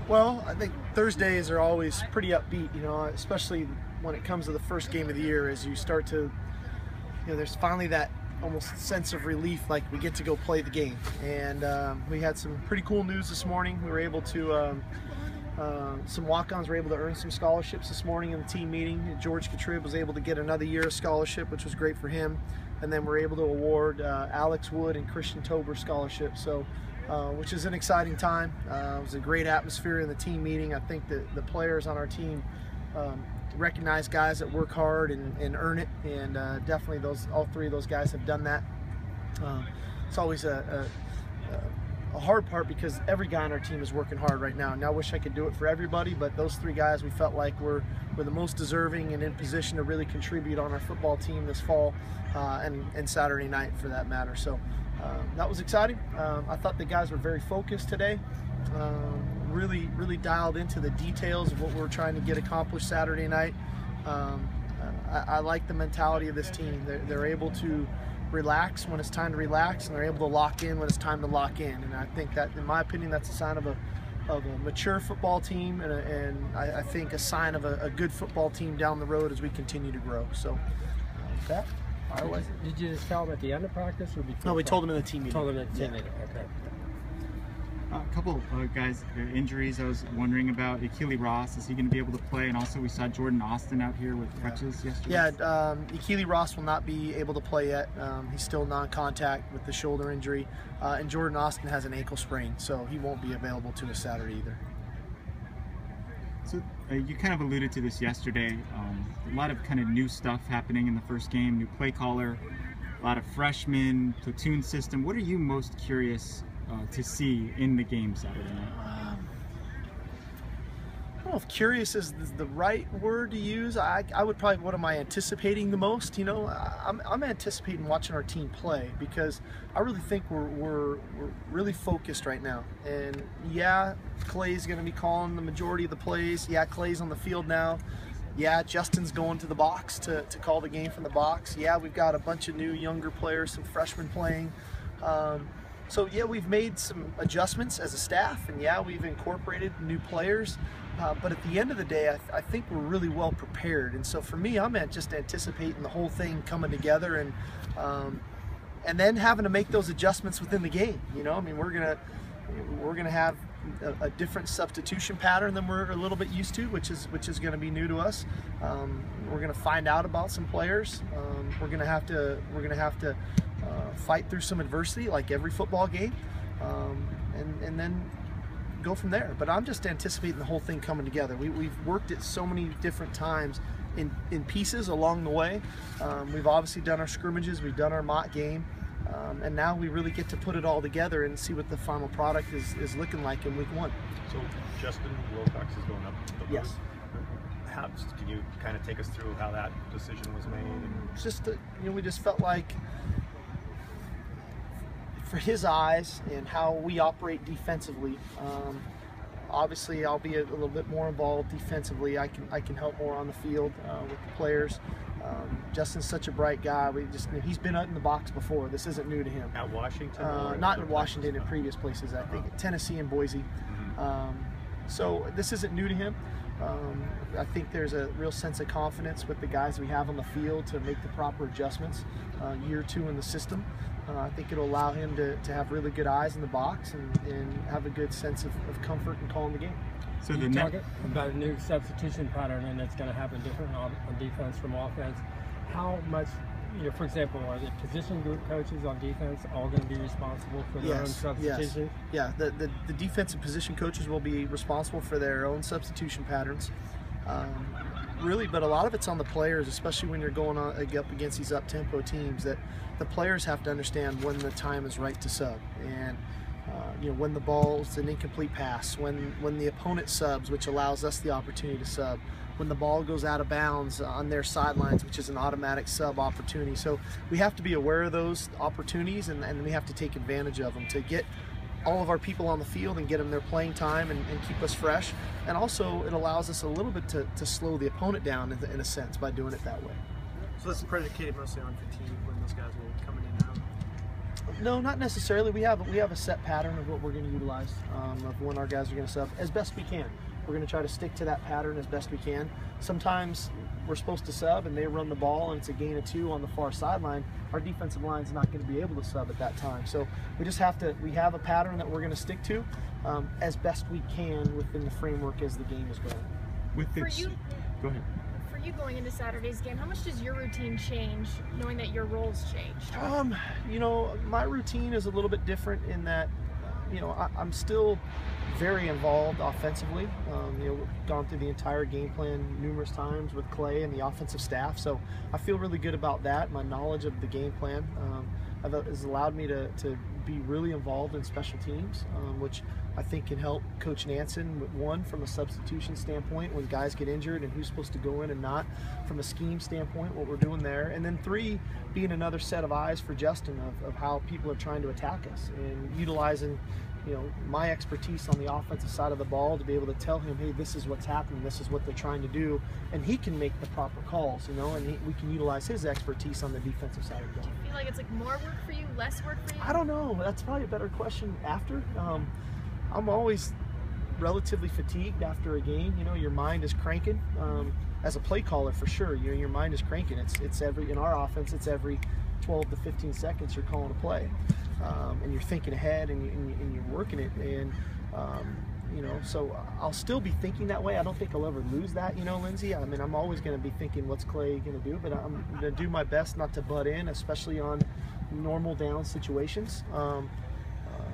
Well, I think Thursdays are always pretty upbeat, especially when it comes to the first game of the year, as you start to, there's finally that almost sense of relief, like we get to go play the game. And we had some pretty cool news this morning. We were able to, some walk-ons were able to earn some scholarships this morning in the team meeting. George Katrib was able to get another year of scholarship, which was great for him. And then we're able to award Alex Wood and Christian Tober scholarships. So, which is an exciting time. It was a great atmosphere in the team meeting. I think that the players on our team recognize guys that work hard and earn it, and definitely all three of those guys have done that. It's always a hard part because every guy on our team is working hard right now. And I wish I could do it for everybody, but those three guys we felt like were the most deserving and in position to really contribute on our football team this fall and Saturday night for that matter. So that was exciting. I thought the guys were very focused today. Really dialed into the details of what we're trying to get accomplished Saturday night. I like the mentality of this team. They're able to relax when it's time to relax, and they're able to lock in when it's time to lock in. And I think that, in my opinion, that's a sign of a mature football team, and I think a sign of a good football team down the road as we continue to grow. So with that, did you just tell them at the end of practice or before? No, we told them in the team meeting. Told them at the team meeting. Okay. A couple guys, injuries I was wondering about. Akili Ross, is he going to be able to play? And also we saw Jordan Austin out here with crutches yesterday. Yeah, Akili Ross will not be able to play yet. He's still non-contact with the shoulder injury. And Jordan Austin has an ankle sprain, so he won't be available to us Saturday either. So you kind of alluded to this yesterday. A lot of kind of new stuff happening in the first game, new play caller, a lot of freshmen, platoon system. What are you most curious to see in the game Saturday night? I don't know if curious is the right word to use. I would probably, what am I anticipating the most? I'm anticipating watching our team play, because I really think we're really focused right now. And yeah, Clay's going to be calling the majority of the plays. Yeah, Clay's on the field now. Yeah, Justin's going to the box to call the game from the box. Yeah, we've got a bunch of new younger players, some freshmen playing. So yeah, we've made some adjustments as a staff, and yeah, we've incorporated new players. But at the end of the day, I think we're really well prepared. And so for me, I'm just anticipating the whole thing coming together, and then having to make those adjustments within the game. I mean, we're gonna have a different substitution pattern than we're a little bit used to, which is going to be new to us. We're going to find out about some players. We're going to have to fight through some adversity, like every football game, and then go from there. But I'm just anticipating the whole thing coming together. We've worked it so many different times in pieces along the way. We've obviously done our scrimmages, we've done our mock game. And now we really get to put it all together and see what the final product is looking like in week 1. So Justin Wilcox is going up the road. Yes. Can you kind of take us through how that decision was made? It's just we just felt like, for his eyes and how we operate defensively, obviously I'll be a little bit more involved defensively. I can help more on the field with the players. Justin's such a bright guy. He's been out in the box before. This isn't new to him. At Washington? Not in Washington, in previous places. I think Tennessee and Boise. So this isn't new to him. I think there's a real sense of confidence with the guys we have on the field to make the proper adjustments year 2 in the system. I think it'll allow him to have really good eyes in the box and have a good sense of comfort in calling the game. So you talk about a new substitution pattern, and it's going to happen different on defense from offense. How much, for example, are the position group coaches on defense all going to be responsible for their own substitutions? Yes. Yeah, the defensive position coaches will be responsible for their own substitution patterns. Really, but a lot of it's on the players, especially when you're going up against these up-tempo teams, that the players have to understand when the time is right to sub. And when the ball's an incomplete pass, when the opponent subs, which allows us the opportunity to sub, when the ball goes out of bounds on their sidelines, which is an automatic sub opportunity. So we have to be aware of those opportunities, and we have to take advantage of them to get all of our people on the field and get them their playing time and keep us fresh. And also it allows us a little bit to slow the opponent down in a sense by doing it that way. So that's predicated mostly on fatigue when those guys will come in and out? No, not necessarily. We have a set pattern of what we're going to utilize, of when our guys are going to sub as best we can. We're going to try to stick to that pattern as best we can. Sometimes we're supposed to sub and they run the ball and it's a gain of 2 on the far sideline. Our defensive line is not going to be able to sub at that time. So we just have to. We have a pattern that we're going to stick to as best we can within the framework as the game is going. With this, go ahead. For you going into Saturday's game, how much does your routine change knowing that your role's changed? You know, my routine is a little bit different in that, you know, I'm still very involved offensively. You know, we've gone through the entire game plan numerous times with Clay and the offensive staff, so I feel really good about that. My knowledge of the game plan has allowed me to be really involved in special teams, which I think can help Coach Nansen, one, from a substitution standpoint when guys get injured and who's supposed to go in and not, from a scheme standpoint, what we're doing there, and then 3, being another set of eyes for Justin of how people are trying to attack us and utilizing, you know, my expertise on the offensive side of the ball to be able to tell him, hey, this is what's happening, this is what they're trying to do, and he can make the proper calls, you know, and we can utilize his expertise on the defensive side of the ball. Do you feel like it's like more work for you, less work for you? I don't know. That's probably a better question after. I'm always relatively fatigued after a game. You know, your mind is cranking. As a play caller, for sure, your mind is cranking. It's every, in our offense, it's every 12 to 15 seconds you're calling a play, and you're thinking ahead and you're working it. And you know, so I'll still be thinking that way. I don't think I'll ever lose that, you know, Lindsay. I mean, I'm always going to be thinking, what's Clay going to do? But I'm going to do my best not to butt in, especially on normal down situations.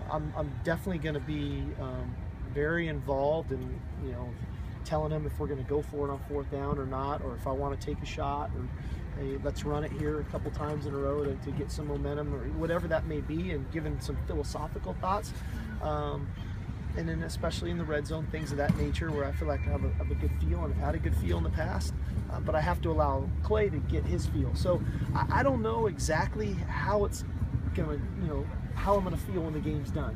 I'm definitely going to be very involved in, you know, telling him if we're going to go for it on 4th down or not, or if I want to take a shot, or hey, let's run it here a couple times in a row to get some momentum, or whatever that may be, and giving some philosophical thoughts. And then especially in the red zone, things of that nature, where I feel like I have a good feel and I've had a good feel in the past, but I have to allow Clay to get his feel. So I don't know exactly how it's going to, you know, how I'm going to feel when the game's done.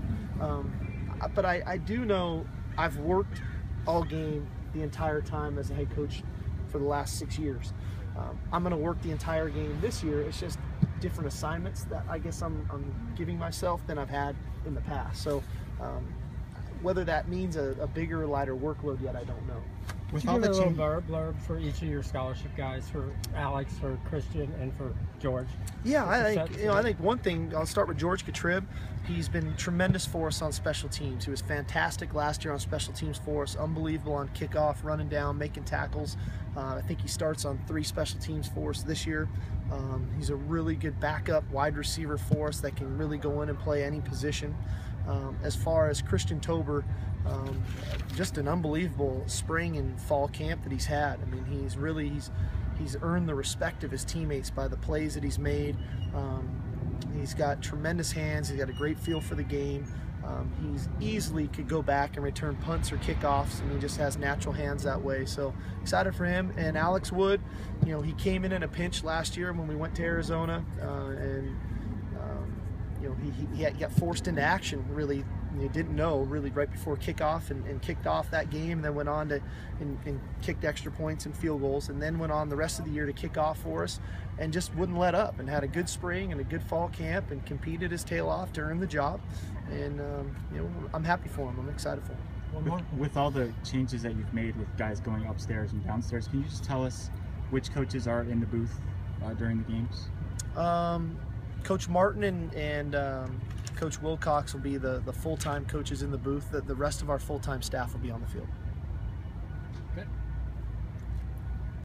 But I do know I've worked all game the entire time as a head coach for the last 6 years. I'm going to work the entire game this year. It's just different assignments that I guess I'm giving myself than I've had in the past. So whether that means a bigger or lighter workload yet, I don't know. With all the little blurb for each of your scholarship guys, for Alex, for Christian, and for George. Yeah, I think one thing, I'll start with George Katrib. He's been tremendous for us on special teams. He was fantastic last year on special teams for us. Unbelievable on kickoff, running down, making tackles. I think he starts on 3 special teams for us this year. He's a really good backup wide receiver for us that can really go in and play any position. As far as Christian Tober, just an unbelievable spring and fall camp that he's had. I mean, he's earned the respect of his teammates by the plays that he's made. He's got tremendous hands. He's got a great feel for the game. He's easily could go back and return punts or kickoffs, and he just has natural hands that way. So excited for him. And Alex Wood, you know, he came in a pinch last year when we went to Arizona, and you know, he got forced into action, really. You didn't know really right before kickoff, and kicked off that game, and then went on to and kicked extra points and field goals, and then went on the rest of the year to kick off for us, and just wouldn't let up, and had a good spring and a good fall camp, and competed his tail off to earn the job. And you know, I'm happy for him. I'm excited for him. With all the changes that you've made with guys going upstairs and downstairs, can you just tell us which coaches are in the booth during the games? Coach Martin and Coach Wilcox will be the full-time coaches in the booth. The rest of our full-time staff will be on the field. Good.